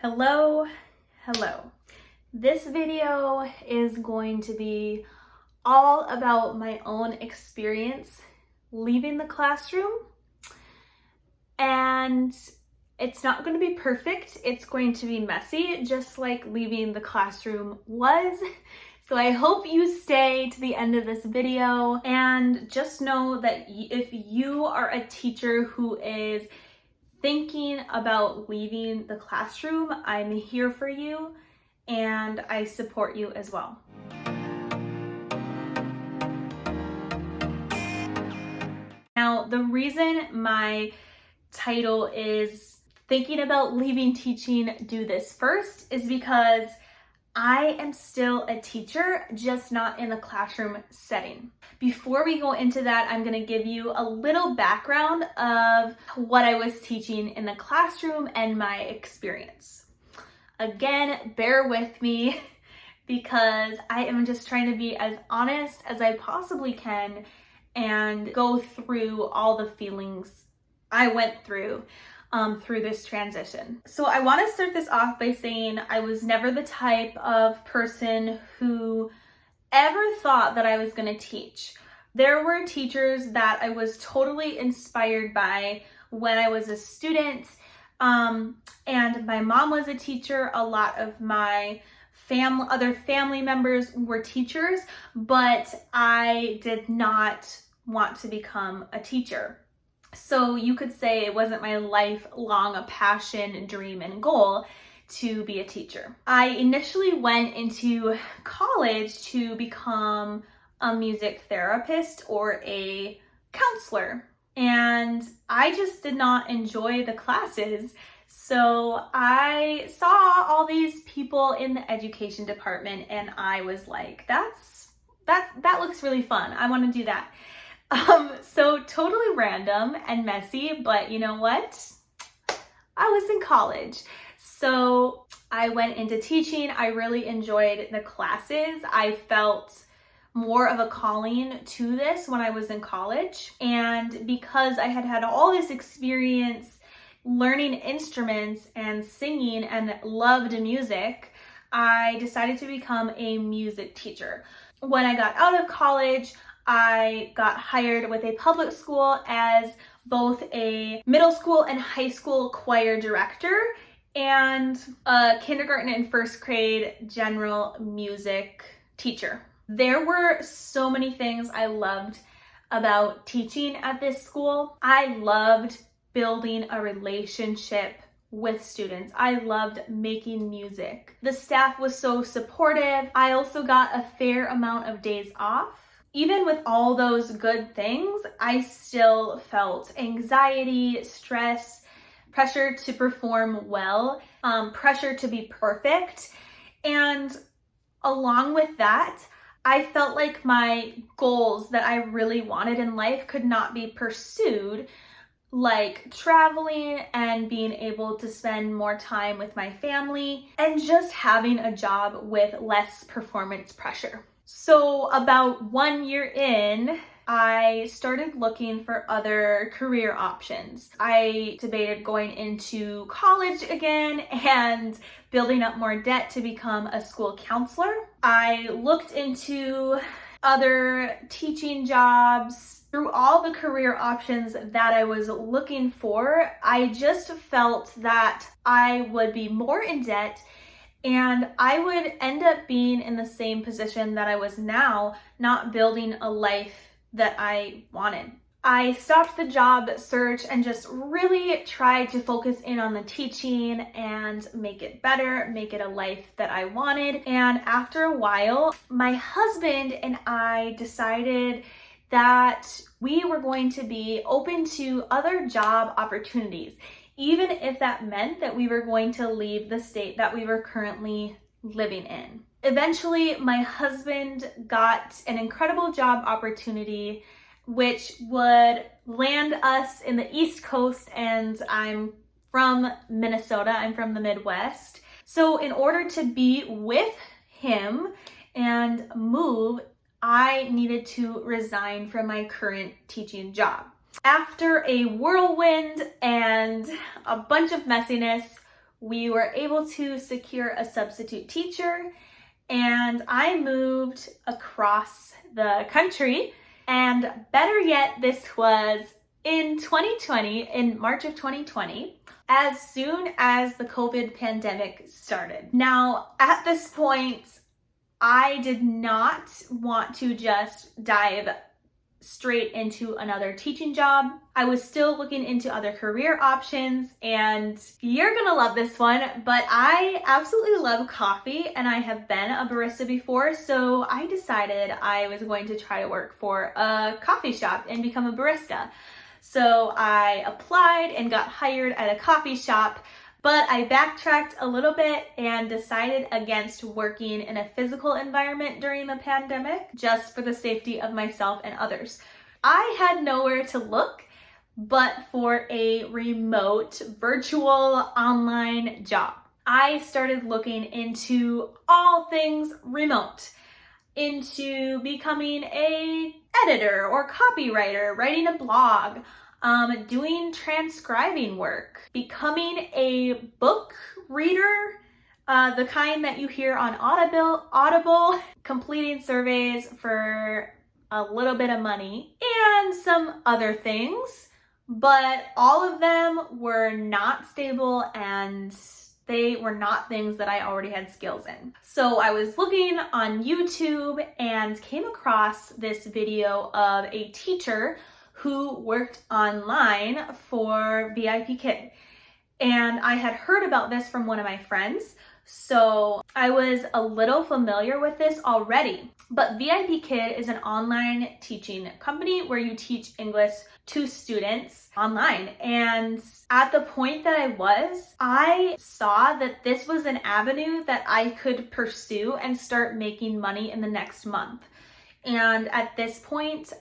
Hello. This video is going to be all about my own experience leaving the classroom, and it's not going to be perfect. It's going to be messy, just like leaving the classroom was. So I hope you stay to the end of this video, and just know that if you are a teacher who is thinking about leaving the classroom, I'm here for you and I support you as well. Now, the reason my title is Thinking About Leaving Teaching, Do This First is because I am still a teacher, just not in the classroom setting. Before we go into that, I'm going to give you a little background of what I was teaching in the classroom and my experience. Again, bear with me because I am just trying to be as honest as I possibly can and go through all the feelings I went through this transition. So I want to start this off by saying I was never the type of person who ever thought that I was going to teach. There were teachers that I was totally inspired by when I was a student, and my mom was a teacher. A lot of my other family members were teachers, but I did not want to become a teacher. So you could say it wasn't my lifelong passion, dream, and goal to be a teacher. I initially went into college to become a music therapist or a counselor, and I just did not enjoy the classes. So I saw all these people in the education department and I was like, that looks really fun. I want to do that. So totally random and messy, but you know what? I was in college. So I went into teaching. I really enjoyed the classes. I felt more of a calling to this when I was in college. And because I had had all this experience learning instruments and singing and loved music, I decided to become a music teacher. When I got out of college, I got hired with a public school as both a middle school and high school choir director and a kindergarten and first grade general music teacher. There were so many things I loved about teaching at this school. I loved building a relationship with students. I loved making music. The staff was so supportive. I also got a fair amount of days off. Even with all those good things, I still felt anxiety, stress, pressure to perform well, pressure to be perfect. And along with that, I felt like my goals that I really wanted in life could not be pursued, like traveling and being able to spend more time with my family and just having a job with less performance pressure. So about 1 year in, I started looking for other career options. I debated going into college again and building up more debt to become a school counselor. I looked into other teaching jobs. Through all the career options that I was looking for, I just felt that I would be more in debt and I would end up being in the same position that I was now, not building a life that I wanted. I stopped the job search and just really tried to focus in on the teaching and make it better, make it a life that I wanted. And after a while, my husband and I decided that we were going to be open to other job opportunities, even if that meant that we were going to leave the state that we were currently living in. Eventually, my husband got an incredible job opportunity, which would land us in the East Coast, and I'm from Minnesota, I'm from the Midwest. So in order to be with him and move, I needed to resign from my current teaching job. After a whirlwind and a bunch of messiness, we were able to secure a substitute teacher, and I moved across the country. And better yet, this was in 2020, in March of 2020, as soon as the COVID pandemic started. Now, at this point, I did not want to just dive straight into another teaching job. I was still looking into other career options, and you're gonna love this one, but I absolutely love coffee and I have been a barista before, so I decided I was going to try to work for a coffee shop and become a barista. So I applied and got hired at a coffee shop, but I backtracked a little bit and decided against working in a physical environment during the pandemic, just for the safety of myself and others. I had nowhere to look but for a remote, virtual, online job. I started looking into all things remote, into becoming an editor or copywriter, writing a blog, doing transcribing work, becoming a book reader, the kind that you hear on Audible, completing surveys for a little bit of money, and some other things, but all of them were not stable and they were not things that I already had skills in. So I was looking on YouTube and came across this video of a teacher who worked online for VIP Kid. And I had heard about this from one of my friends, so I was a little familiar with this already. But VIP Kid is an online teaching company where you teach English to students online. And at the point that I saw that this was an avenue that I could pursue and start making money in the next month. And at this point,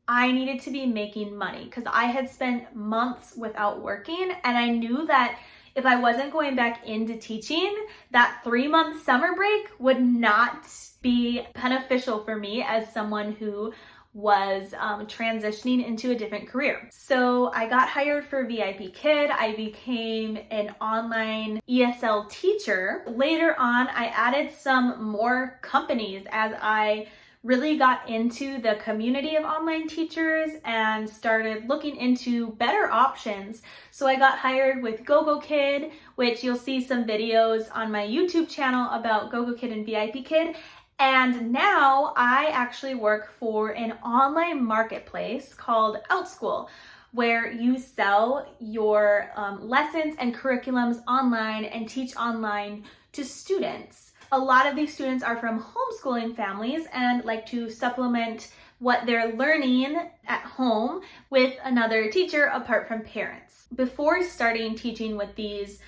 I needed to be making money because I had spent months without working, and I knew that if I wasn't going back into teaching, that 3-month summer break would not be beneficial for me as someone who was transitioning into a different career. So I got hired for VIP Kid. I became an online ESL teacher. Later on, I added some more companies as I really got into the community of online teachers and started looking into better options. So I got hired with GoGoKid, which you'll see some videos on my YouTube channel about GoGoKid and VIP Kid. And now I actually work for an online marketplace called OUTSCHOOL, where you sell your lessons and curriculums online and teach online to students. A lot of these students are from homeschooling families and like to supplement what they're learning at home with another teacher apart from parents. Before starting teaching with these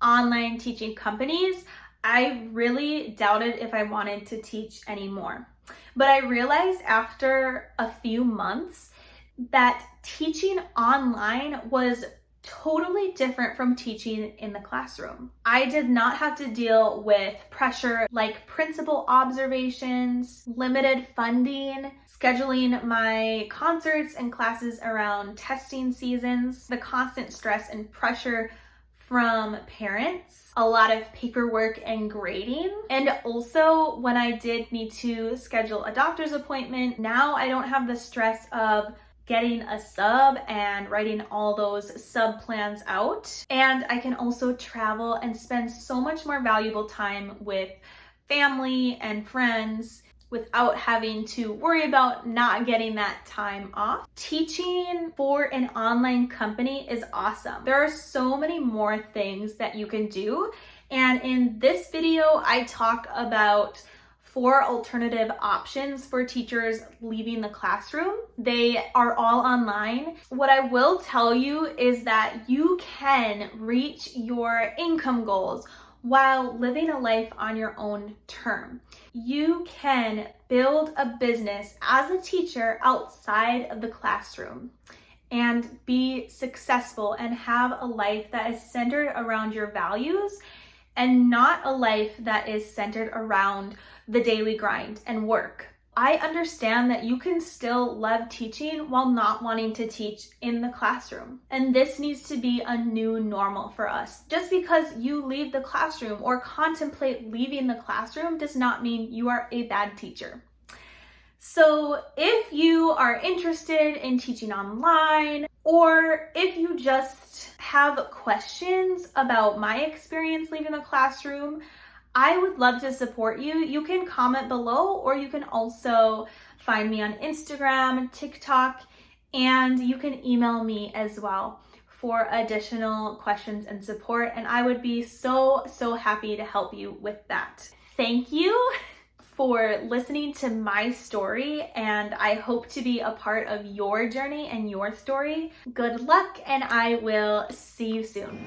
online teaching companies, I really doubted if I wanted to teach anymore. But I realized after a few months that teaching online was totally different from teaching in the classroom. I did not have to deal with pressure like principal observations, limited funding, scheduling my concerts and classes around testing seasons, the constant stress and pressure from parents, a lot of paperwork and grading. And also when I did need to schedule a doctor's appointment, now I don't have the stress of getting a sub and writing all those sub plans out. And I can also travel and spend so much more valuable time with family and friends without having to worry about not getting that time off. Teaching for an online company is awesome. There are so many more things that you can do. And in this video, I talk about 4 alternative options for teachers leaving the classroom. They are all online. What I will tell you is that you can reach your income goals while living a life on your own term. You can build a business as a teacher outside of the classroom and be successful and have a life that is centered around your values and not a life that is centered around the daily grind and work. I understand that you can still love teaching while not wanting to teach in the classroom. And this needs to be a new normal for us. Just because you leave the classroom or contemplate leaving the classroom does not mean you are a bad teacher. So if you are interested in teaching online, or if you just have questions about my experience leaving the classroom, I would love to support you. You can comment below, or you can also find me on Instagram, TikTok, and you can email me as well for additional questions and support. And I would be so happy to help you with that. Thank you for listening to my story, and I hope to be a part of your journey and your story. Good luck, and I will see you soon.